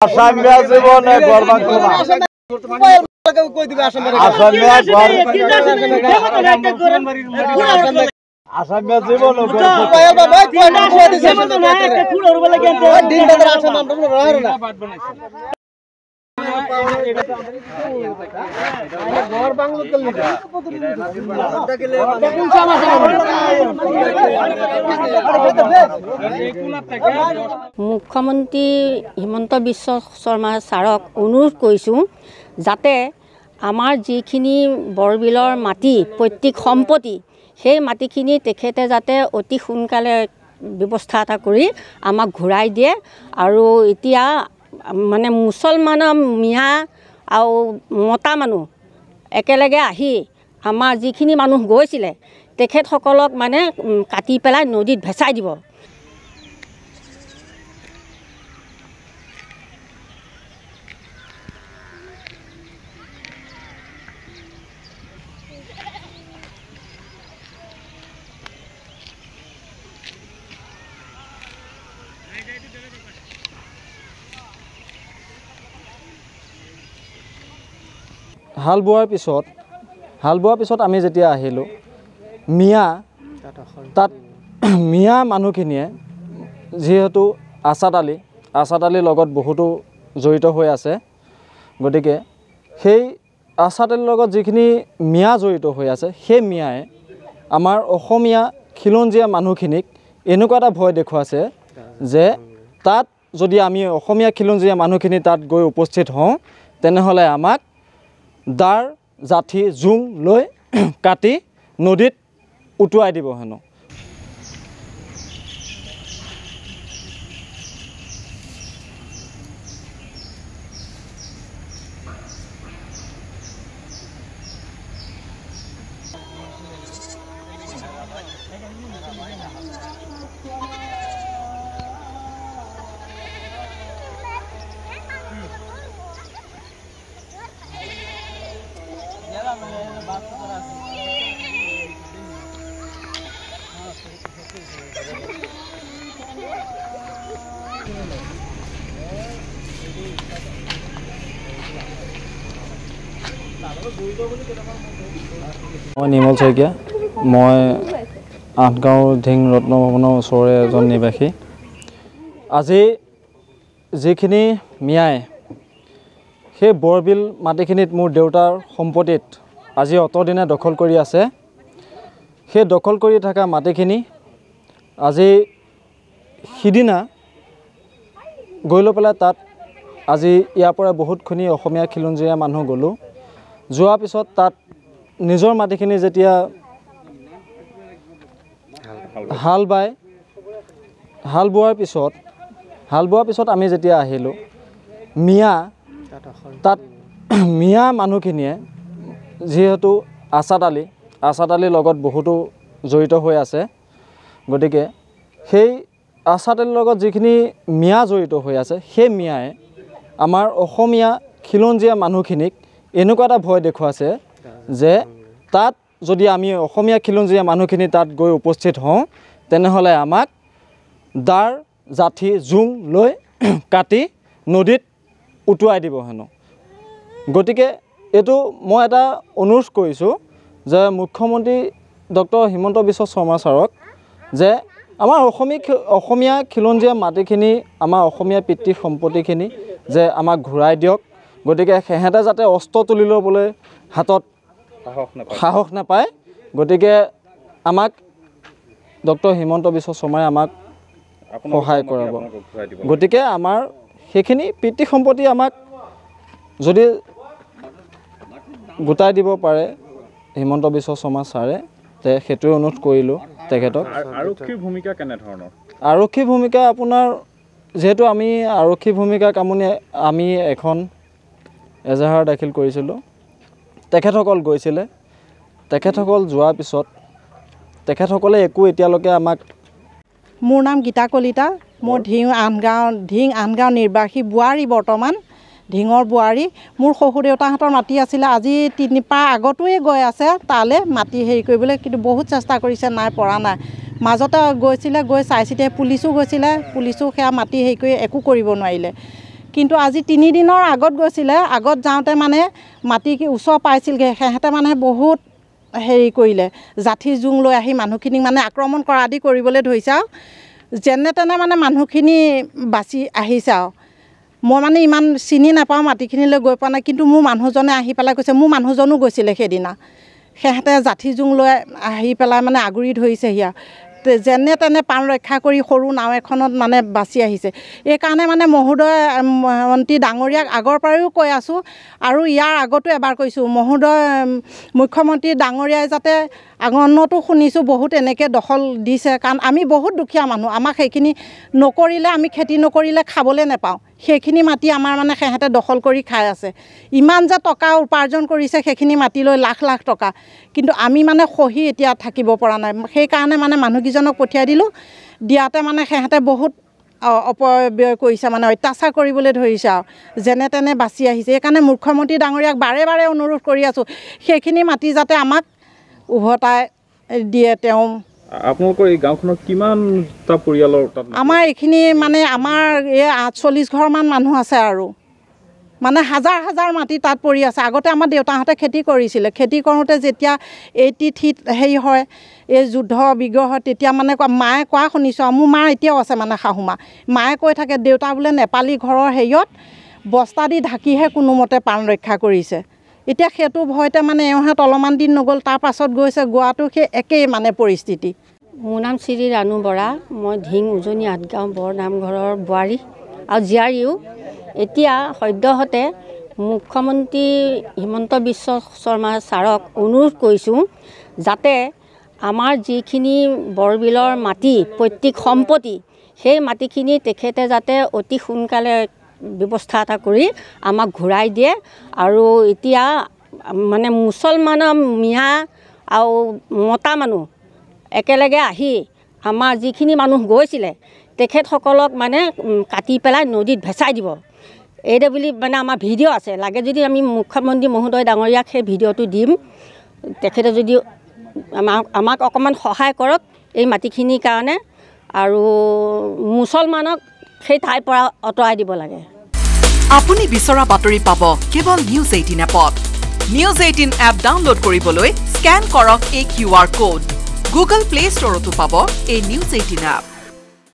আসামিয়া জীবনে গৰ্বাঙ্গ না আসামিয়া জীবন মুখ্যমন্ত্ৰী হিমন্ত বিশ্ব শৰ্মা ছাৰক অনুৰোধ কৰিছোঁ যাতে আমাৰ যিখিনি বৰবিলৰ মাটি পৈতৃক সম্পত্তি সেই মাটিখিনি তেখেতে যাতে অতি সোনকালে ব্যৱস্থা এটা কৰি আমাক ঘূৰাই দিয়ে আৰু এতিয়া মানে মুছলমানৰ মিয়া আৰু মতা মানুহ একেলগে আহি আমাৰ যিখিনি মানুহ গৈছিলে তেখেতসকলক মানে কাটি পেলাই নদীত ভেচাই দিব। হাল বোৱাৰ পিছত আমি যেতিয়া আহিলোঁ মিয়া তাত মিয়া মানুহখিনিয়ে যিহেতু আছাদ আলীৰ লগত বহুতো জড়িত হৈ আছে, গতিকে সেই আছাদ আলীৰ লগত যিখিনি মিয়া জড়িত হৈ আছে সেই মিয়াই আমাৰ অসমীয়া খিলঞ্জীয়া মানুহখিনিক এনেকুৱা এটা ভয় দেখুৱাইছে যে তাত যদি আমি অসমীয়া খিলঞ্জীয়া মানুহখিনি তাত গৈ উপস্থিত হওঁ তেনেহ'লে আমাক দাৰ জাঠি জোং লৈ কাটি নদীত উটুৱাই দিব হেনো। মই নিৰ্মল শইকীয়া, মই আঠগাঁও ধিং ৰত্ন ভৱনৰ ওচৰৰে এজন নিবাসী। আজি যিখিনি মিয়াই সেই বৰবিল মাটিখিনিত মোৰ দেউতাৰ সম্পত্তিত আজি অতদিনে দখল কৰি আছে, সেই দখল কৰি থকা মাটিখিনি আজি সিদিনা গৈ লৈ পেলাই তাত আজি ইয়াৰ পৰা বহুতখিনি অসমীয়া খিলঞ্জীয়া মানুহ গ'লোঁ। যোৱাৰ পিছত তাত নিজৰ মাটিখিনি যেতিয়া হাল বোৱাৰ পিছত আমি যেতিয়া আহিলোঁ তাত মিয়া মানুহখিনিয়ে যিহেতু আছাদ আলীৰ লগত বহুতো জড়িত হৈ আছে, গতিকে সেই আছাদ আলীৰ লগত যিখিনি মিয়া জড়িত হৈ আছে সেই মিয়াই আমাৰ অসমীয়া খিলঞ্জীয়া মানুহখিনিক এনেকুৱা এটা ভয় দেখুৱাইছে যে তাত যদি আমি অসমীয়া খিলঞ্জীয়া মানুহখিনি তাত গৈ উপস্থিত হওঁ তেনেহ'লে আমাক দাৰ জাঠি জোং লৈ কাটি নদীত উটুৱাই দিব হেনো। গতিকে এইটো মই এটা অনুৰোধ কৰিছোঁ যে মুখ্যমন্ত্ৰী ডক্টৰ হিমন্ত বিশ্ব শৰ্মা ছাৰক যে আমাৰ অসমীয়া খিলঞ্জীয়া মাটিখিনি আমাৰ অসমীয়া পিতৃ সম্পত্তিখিনি যে আমাক ঘূৰাই দিয়ক। গতিকে সিহঁতে যাতে অস্ত্ৰ তুলি ল'বলৈ হাতত সাহস নাপায়, গতিকে আমাক ডক্টৰ হিমন্ত বিশ্ব শৰ্মাই আমাক সহায় কৰাব। গতিকে আমাৰ সেইখিনি পিতৃ সম্পত্তি আমাক যদি গোটাই দিব পাৰে হিমন্ত বিশ্ব শৰ্মা ছাৰে, তে সেইটোৱে অনুৰোধ কৰিলোঁ তেখেতক। আৰক্ষীৰ ভূমিকা কেনেধৰণৰ? আৰক্ষী ভূমিকা আপোনাৰ যিহেতু আমি আৰক্ষী ভূমিকা কামনি আমি এখন এজাহাৰ দাখিল কৰিছিলোঁ, তেখেতসকল গৈছিলে, তেখেতসকল যোৱাৰ পিছত তেখেতসকলে একো এতিয়ালৈকে আমাক। মোৰ নাম গীতা কলিতা, মোৰ ধিং আঠগাঁও নিৰ্বাসী বোৱাৰী, বৰ্তমান ধিঙৰ বোৱাৰী। মোৰ শহুৰ দেউতাহঁতৰ মাটি আছিলে, আজি 3 পাৰ আগতেই গৈ আছে তালৈ মাটি হেৰি কৰিবলৈ, কিন্তু বহুত চেষ্টা কৰিছে, নাই পৰা নাই। মাজতে গৈছিলে, গৈ চাই চিতি পুলিচো গৈছিলে, পুলিচো সেয়া মাটি হেৰি কৰি একো কৰিব নোৱাৰিলে। কিন্তু আজি 3 দিনৰ আগত গৈছিলে আগত যাওঁতে মানে মাটি ওচৰ পাইছিলগৈ সেহেঁতে মানে বহুত হেৰি কৰিলে জাঠি জোং লৈ আহি মানুহখিনিক মানে আক্ৰমণ কৰা আদি কৰিবলৈ ধৰিছে আৰু যেনে তেনে মানে মানুহখিনি বাচি আহিছে আৰু মই মানে ইমান চিনি নাপাওঁ মাটিখিনিলৈ গৈ পোৱা নাই কিন্তু মোৰ মানুহজনে আহি পেলাই কৈছে মোৰ মানুহজনো গৈছিলে সেইদিনা সেহেঁতে জাঠি জোং লৈ আহি পেলাই মানে আগুৰি ধৰিছে হিয়া যেনে তেনে প্ৰাণ ৰক্ষা কৰি সৰু নাও এখনত মানে বাচি আহিছে এইকাৰণে মানে মহোদয় মন্ত্ৰী ডাঙৰীয়াক আগৰ পৰাও কৈ আছোঁ আৰু ইয়াৰ আগতো এবাৰ কৈছোঁ মহোদয় মুখ্যমন্ত্ৰী ডাঙৰীয়াই যাতে আগনতো শুনিছোঁ বহুত এনেকৈ দখল দিছে কাৰণ আমি বহুত দুখীয়া মানুহ আমাক সেইখিনি নকৰিলে আমি খেতি নকৰিলে খাবলৈ নাপাওঁ সেইখিনি মাটি আমাৰ মানে সেহেঁতে দখল কৰি খাই আছে ইমান যে টকা উপাৰ্জন কৰিছে সেইখিনি মাটি লৈ লাখ লাখ টকা কিন্তু আমি মানে সহি এতিয়া থাকিব পৰা নাই সেইকাৰণে মানে মানুহকেইজনক পঠিয়াই দিলোঁ দিয়াতে মানে সেহেঁতে বহুত অপব্যয় কৰিছে মানে অত্যাচাৰ কৰিবলৈ ধৰিছে আৰু যেনে তেনে বাচি আহিছে সেইকাৰণে মুখ্যমন্ত্ৰী ডাঙৰীয়াক বাৰে বাৰে অনুৰোধ কৰি আছোঁ সেইখিনি মাটি যাতে আমাক উভতাই দিয়ে তেওঁ আপোনালোকৰ এই গাঁওখনত কিমানটা পৰিয়ালৰ তাত আমাৰ এইখিনি মানে আমাৰ এই 48 ঘৰমান মানুহ আছে আৰু মানে হাজাৰ হাজাৰ মাটি তাত পৰি আছে আগতে আমাৰ দেউতাহঁতে খেতি কৰিছিলে খেতি কৰোঁতে যেতিয়া 83 হেৰি হয় এই যুদ্ধ বিগ্ৰহ হয় তেতিয়া মানে মায়ে কোৱা শুনিছোঁ আৰু মোৰ মাৰ এতিয়াও আছে মানে শাহুমা মায়ে কৈ থাকে দেউতা বোলে নেপালী ঘৰৰ হেৰিয়ত বস্তা দি ঢাকিহে কোনোমতে প্ৰাণ ৰক্ষা কৰিছে এতিয়া সেইটো ভয়তে মানে এওঁহঁত অলপমান দিন নগ'ল তাৰ পাছত গৈছে গোৱাটো সেই একেই মানে পৰিস্থিতি মোৰ নাম শ্ৰী ৰাণু বৰা মই ধিং উজনি আঠগাঁও বৰ নামঘৰৰ বোৱাৰী আৰু জীয়াৰীও এতিয়া সদ্যহতে মুখ্যমন্ত্ৰী হিমন্ত বিশ্ব শৰ্মা ছাৰক অনুৰোধ কৰিছোঁ যাতে আমাৰ যিখিনি বৰবিলৰ মাটি পৈতৃক সম্পত্তি সেই মাটিখিনি তেখেতে যাতে অতি সোনকালে ব্যৱস্থা এটা কৰি আমাক ঘূৰাই দিয়ে আৰু এতিয়া মানে মুছলমানৰ মিয়া আৰু মতা মানুহ একেলগে আহি আমাৰ যিখিনি মানুহ গৈছিলে তেখেতসকলক মানে কাটি পেলাই নদীত ভেচাই দিব এইদে বুলি মানে আমাৰ ভিডিঅ' আছে লাগে যদি আমি মুখ্যমন্ত্ৰী মহোদয় ডাঙৰীয়াক সেই ভিডিঅ'টো দিম তেখেতে যদি আমাক অকণমান সহায় কৰক এই মাটিখিনিৰ কাৰণে আৰু মুছলমানক সেই ঠাইৰ পৰা আঁতৰাই দিব লাগে আপুনি বিচৰা বাতৰি পাব কেৱল নিউজ 18 এপত নিউজ 18 এপ ডাউনলোড কৰিবলৈ স্কেন কৰক এই QR কোড গুগল প্লে ষ্টৰতো পাব এই নিউজ 18 এপ